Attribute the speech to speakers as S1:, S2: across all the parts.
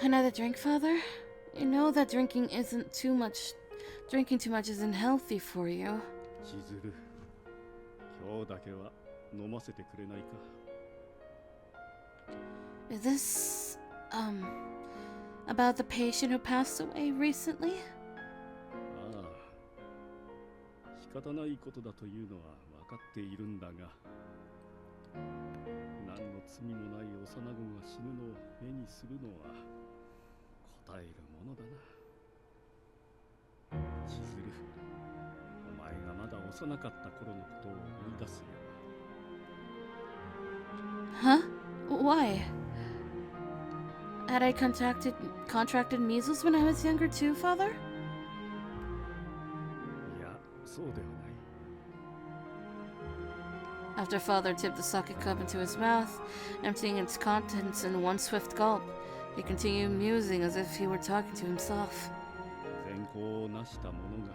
S1: Another drink, Father? You know that drinking too much isn't healthy for you.
S2: Chizuru, 今日だけは飲ませてくれないか?
S1: Is this, about the patient who passed away recently?
S2: ああ、仕方ないことだというのは分かっているんだが、何の罪もない幼子が死ぬのを目にするのは答えるものだな。千鶴、お前がまだ幼かった頃のことを思い出すよ。
S1: Huh? Why? Had I contracted measles when I was younger too, Father?
S2: いや、そうではない。
S1: After Father tipped the sake cup into his mouth, emptying its contents in one swift gulp, he continued musing as if he were talking to himself.
S2: 善行を成した者が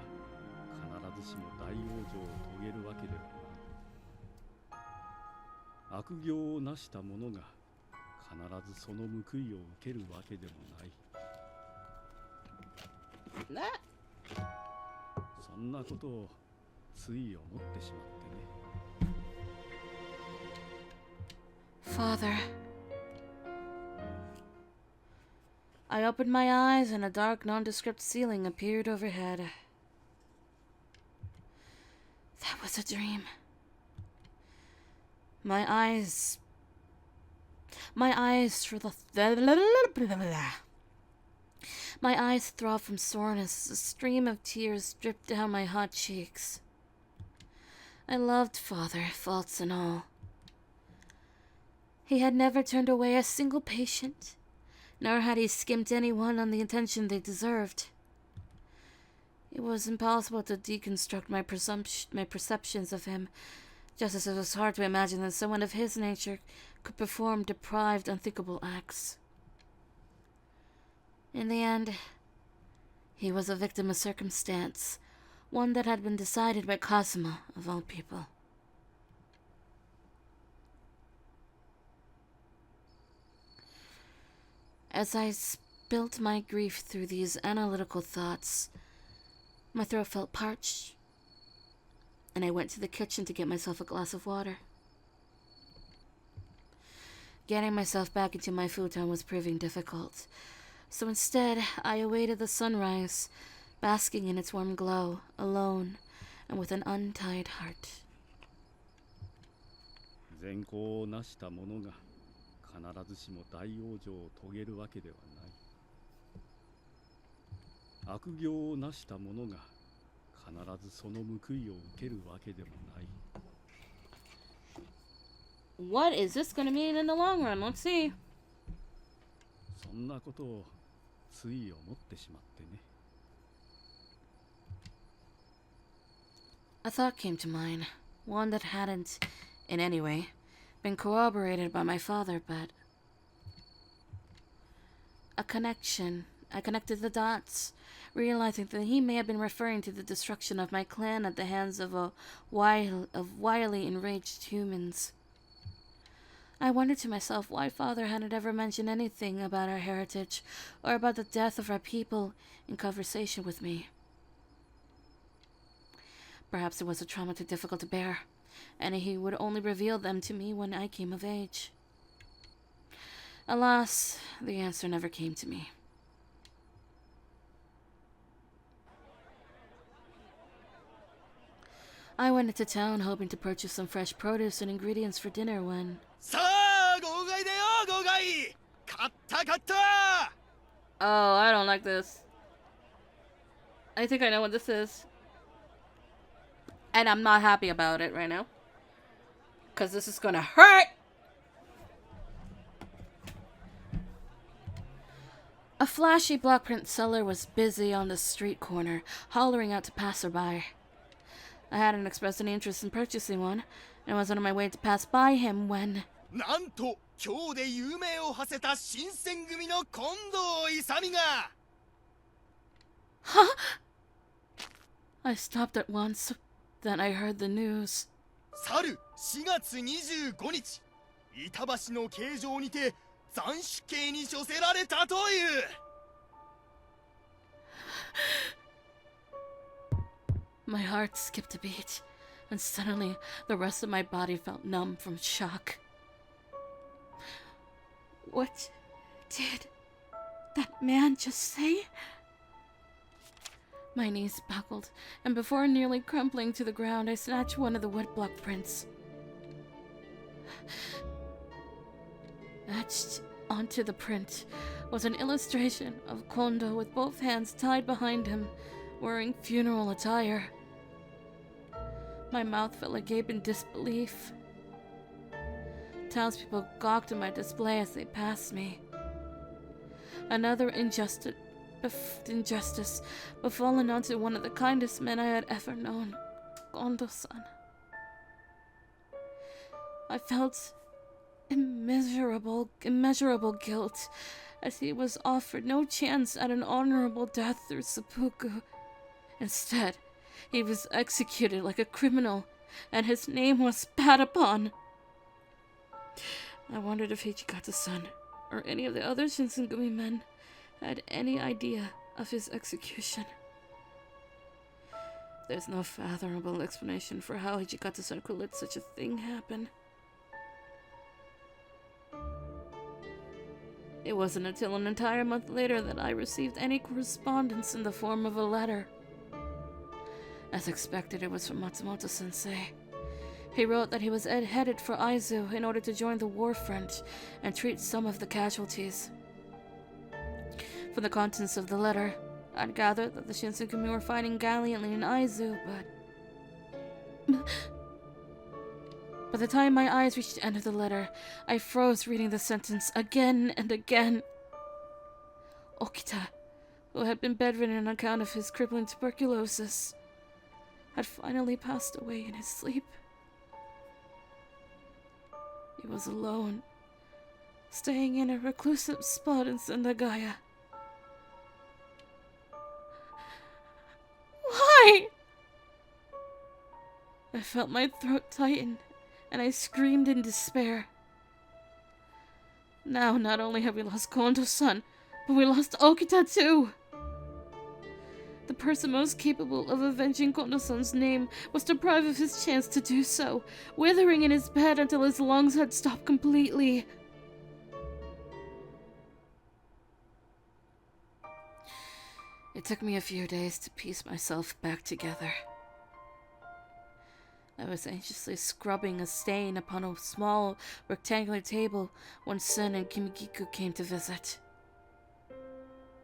S2: 必ずしも大往生を遂げるわけではない。悪行を成した者が必ずその報いを受けるわけでもない。そんなことをつい思ってしまってね。
S1: Father. I opened my eyes and a dark, nondescript ceiling appeared overhead. That was a dream. My eyes throbbed from soreness as a stream of tears dripped down my hot cheeks. I loved Father, faults and all. He had never turned away a single patient, nor had he skimped anyone on the attention they deserved. It was impossible to deconstruct my perceptions of him, just as it was hard to imagine that someone of his nature could perform deprived, unthinkable acts. In the end, he was a victim of circumstance, one that had been decided by Kazuma, of all people. As I spilt my grief through these analytical thoughts, my throat felt parched, and I went to the kitchen to get myself a glass of water. Getting myself back into my futon was proving difficult, so instead I awaited the sunrise, basking in its warm glow, alone and with an untied heart.
S2: 善行を成した者が必ずしも大往生を遂げるわけではない。悪行を成した者が必ずその報いを受けるわけでもない。
S1: What is this going to mean in the long run? Let's see.
S2: そんなことをつい思ってしまってね。
S1: A thought came to mind, one that hadn't, in any way, been corroborated by my father, but a connection. I connected the dots, realizing that he may have been referring to the destruction of my clan at the hands of wily enraged humans. I wondered to myself why Father hadn't ever mentioned anything about our heritage or about the death of our people in conversation with me. Perhaps it was a trauma too difficult to bear, and he would only reveal them to me when I came of age. Alas, the answer never came to me. I went into town hoping to purchase some fresh produce and ingredients for dinner when... Oh, I don't like this. I think I know what this is. And I'm not happy about it right now. Because this is gonna hurt! A flashy block print seller was busy on the street corner, hollering out to passerby. I hadn't expressed any interest in purchasing one, and was on my way to pass by him when... Huh? I stopped at once. Then I heard the news.
S3: 去る4月25日、板橋の形状にて斬首刑に処せられたという。
S1: My heart skipped a beat, and suddenly the rest of my body felt numb from shock. What did that man just say? My knees buckled, and before nearly crumpling to the ground, I snatched one of the woodblock prints. Etched onto the print was an illustration of Kondo with both hands tied behind him, wearing funeral attire. My mouth fell agape in disbelief. Townspeople gawked at my display as they passed me. Another injustice befallen onto one of the kindest men I had ever known, Kondo-san. I felt immeasurable guilt, as he was offered no chance at an honorable death through seppuku. Instead, he was executed like a criminal, and his name was spat upon. I wondered if Hijikata-san, or any of the other Shinsengumi men, had any idea of his execution. There's no fathomable explanation for how Hijikata-san could let such a thing happen. It wasn't until an entire month later that I received any correspondence in the form of a letter. As expected, it was from Matsumoto-sensei. He wrote that he was headed for Aizu in order to join the war front and treat some of the casualties. From the contents of the letter, I'd gathered that the Shinsengumi were fighting gallantly in Aizu, but... By the time my eyes reached the end of the letter, I froze reading the sentence again and again. Okita, who had been bedridden on account of his crippling tuberculosis, had finally passed away in his sleep. He was alone, staying in a reclusive spot in Sendagaya. Why? I felt my throat tighten, and I screamed in despair. Now, not only have we lost Kondo-san, but we lost Okita too! The person most capable of avenging Kondo-san's name was deprived of his chance to do so, withering in his bed until his lungs had stopped completely. It took me a few days to piece myself back together. I was anxiously scrubbing a stain upon a small, rectangular table when Sen and Kimigiku came to visit.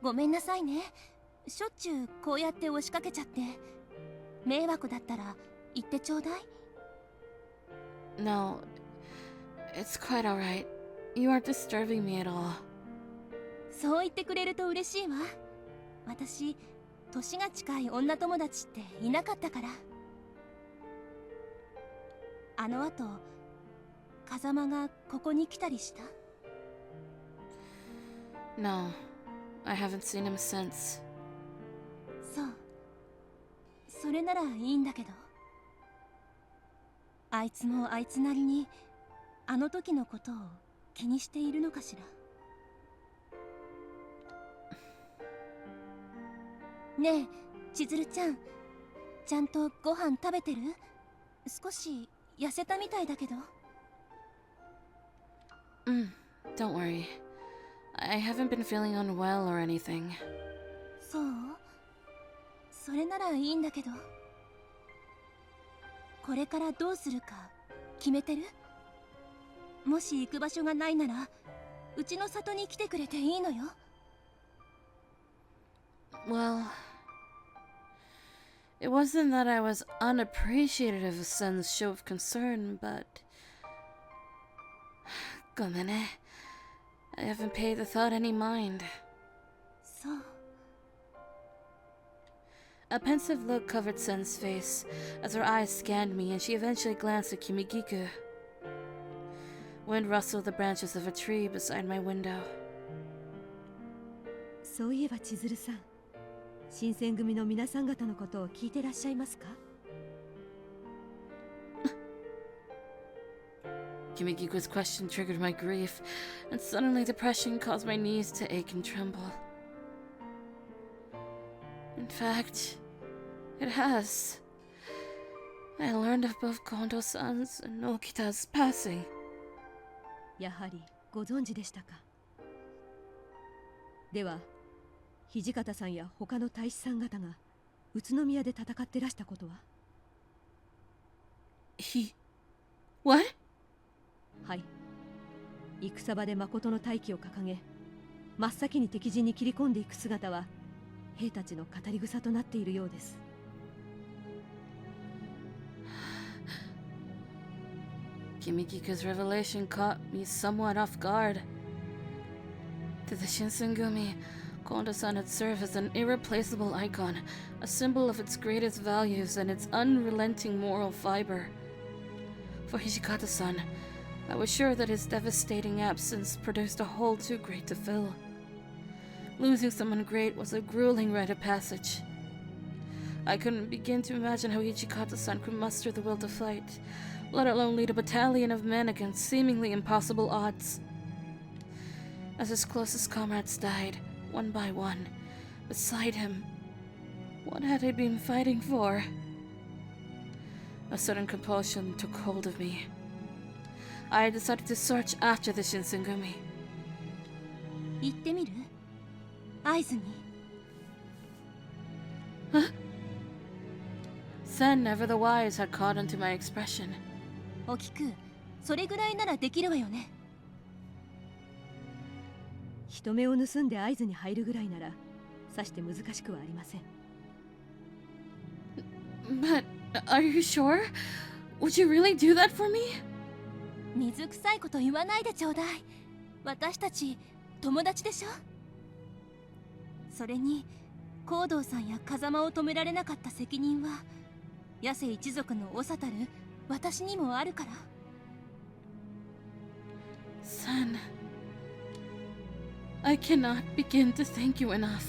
S4: ごめんなさいね。しょっちゅうこうやって押しかけちゃって。迷惑だったら言ってちょうだい。
S1: No, it's quite alright. You aren't disturbing me at all.
S4: そう言ってくれると嬉しいわ。私、年が近い女友達っていなかったから。あの後、風間がここに来たりした？
S1: No, I haven't seen him since.
S4: そう。それならいいんだけど。あいつもあいつなりに、あの時のことを気にしているのかしら。ねえ、千鶴ちゃん、ちゃんとご飯食べてる？少し痩せたみたいだけど。
S1: Don't worry. I haven't been feeling unwell or anything.
S4: そう？それならいいんだけど。これからどうするか決めてる？もし行く場所がないなら、うちの里に来てくれていいのよ。
S1: Well, it wasn't that I was unappreciative of Sen's show of concern, but... ごめんね. I haven't paid the thought any mind.
S4: そう。
S1: A pensive look covered Sen's face as her eyes scanned me, and she eventually glanced at Kimigiku. Wind rustled the branches of a tree beside my window.
S5: そういえば千鶴さん、新選組の皆さん方のことを聞いてらっしゃいますか？
S1: Kimikiko's question triggered my grief, and suddenly depression caused my knees to ache and tremble. In fact, it has. I learned of both Kondo-san's and Okita's passing.
S5: やはりご存知でしたか。では土方さんや他の大使さん方が宇都宮で戦ってらしたことは。
S1: What?
S5: はい、戦場で誠の大旗を掲げ真っ先に敵陣に切り込んでいく姿は兵たちの語り草となっているようです。
S1: Kimikiko's revelation caught me somewhat off guard. To the Shinsengumi, Kondo-san had served as an irreplaceable icon, a symbol of its greatest values and its unrelenting moral fiber. For Hijikata-san, I was sure that his devastating absence produced a hole too great to fill. Losing someone great was a grueling rite of passage. I couldn't begin to imagine how Hijikata-san could muster the will to fight, let alone lead a battalion of men against seemingly impossible odds. As his closest comrades died, one by one, beside him, what had he been fighting for? A sudden compulsion took hold of me. I decided to search after the Shinsengumi.
S4: 行ってみる？会津に。
S1: Huh? Sen, never the wise, had caught onto my expression.
S4: おきく、それぐらいならできるわよね。
S5: 人目を盗んで会津に入るぐらいならさして難しくはありません。
S1: But are you sure? Would you really do that for me?
S4: 水臭いこと言わないでちょうだい。私たち友達でしょ。それに行動さんや風間を止められなかった責任は八瀬一族の長たる私にもあるから。
S1: Sen, I cannot begin to thank you enough.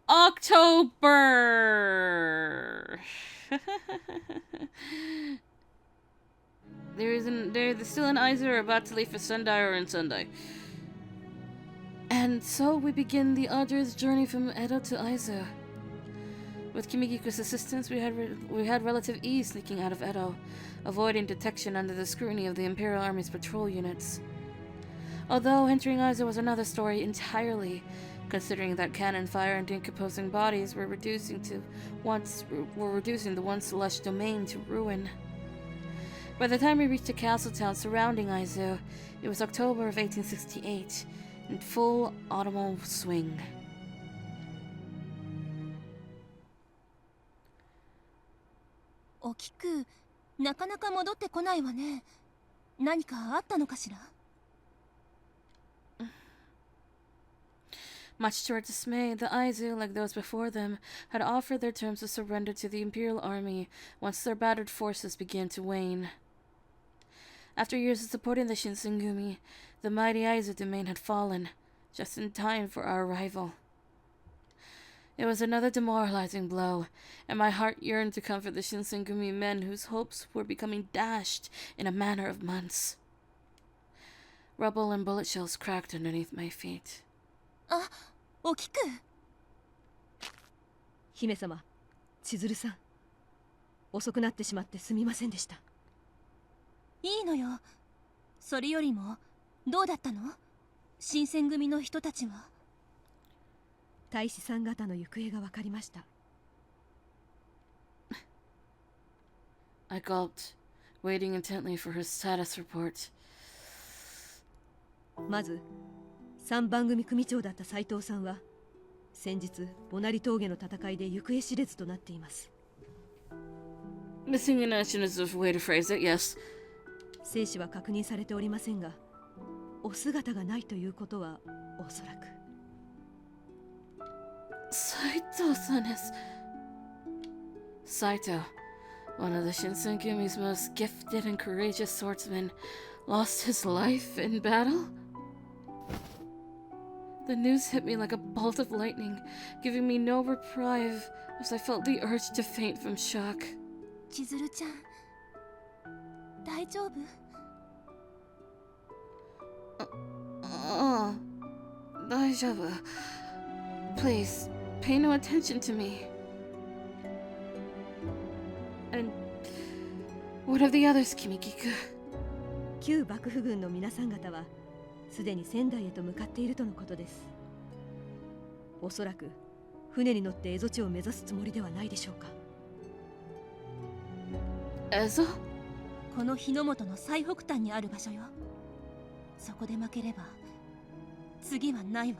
S1: October. They're still in Aizu or about to leave for Sendai or in Sendai. And so we begin the arduous journey from Edo to Aizu. With Kimikiko's assistance, we had relative ease sneaking out of Edo, avoiding detection under the scrutiny of the Imperial Army's patrol units. Although entering Aizu was another story entirely, considering that cannon fire and decomposing bodies were reducing the once lush domain to ruin. By the time we reached the castle town surrounding Aizu, it was October of 1868, in full autumnal swing.
S4: Okiku, なかなか戻ってこないわね。何かあったのかしら？
S1: Much to our dismay, the Aizu, like those before them, had offered their terms of surrender to the Imperial Army once their battered forces began to wane. After years of supporting the Shinsengumi, the mighty Aizu domain had fallen, just in time for our arrival. It was another demoralizing blow, and my heart yearned to comfort the Shinsengumi men whose hopes were becoming dashed in a matter of months. Rubble and bullet shells cracked underneath my feet.
S4: あ、おきく。
S5: 姫様、千鶴さん、遅くなってしまってすみませんでした。
S4: いいのよ。それよりもどうだったの？新選組の人たちは。
S5: 大使さん方の行方が分かりました。
S1: I gulped, waiting intently for her status report.
S5: まず3番組組長だった斉藤さんは先日ボナリ峠の戦いで行方知れずとなっています。
S1: Missing in action is a way to phrase it, yes.
S5: 生死は確認されておりませんが、お姿がないということはおそらく。
S1: Saito-san is... Saito, one of the Shinsengumi's most gifted and courageous swordsmen, lost his life in battle? The news hit me like a bolt of lightning, giving me no reprieve as I felt the urge to faint from shock.
S4: 千鶴ちゃん大丈夫？
S1: 大丈夫. Please, pay no attention to me. And what of the others, Kimikiku?
S5: 旧幕府軍の皆さん方はすでに仙台へと向かっているとのことです。おそらく船に乗って蝦夷地を目指すつもりではないでしょうか。
S1: Ezo?
S4: この日の本の最北端にある場所よ。そこで負ければ次はないわ。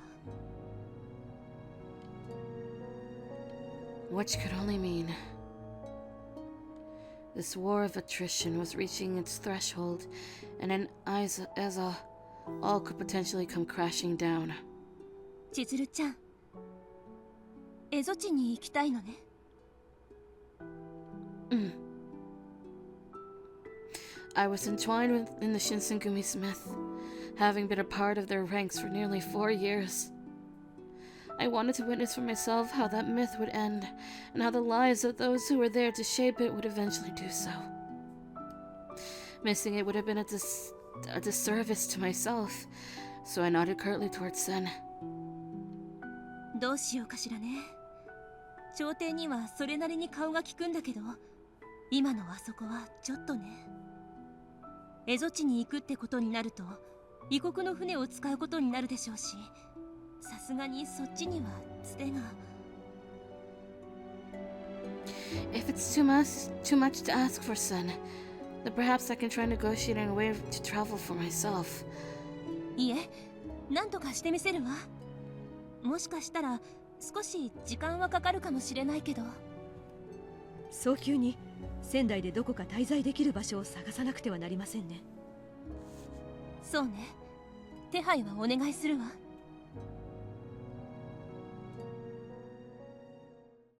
S1: Which could only mean this war of attrition was reaching its threshold, and in Eza, all could potentially come crashing down.
S4: 千鶴ちゃん、蝦夷地に行きたいのね。
S1: I was entwined in the Shinsengumi's myth, having been a part of their ranks for nearly 4 years. I wanted to witness for myself how that myth would end, and how the lives of those who were there to shape it would eventually do so. Missing it would have been a disservice to myself, so I nodded curtly towards Sen.
S4: どうしようかしらね。朝廷にはそれなりに顔が利くんだけど、今のあそこはちょっとね。蝦夷地に行くってことになると異国の船を使うことになるでしょうし、さすがにそっちにはつてが。
S1: If it's too much to ask for, Sen, then perhaps I can try negotiating a way to travel for myself.
S4: いえ、なんとかしてみせるわ。もしかしたら少し時間はかかるかもしれないけど。
S5: 早急に仙台でどこか滞在できる場所を探さなくてはなりませんね。
S4: そうね。手配はお願いするわ。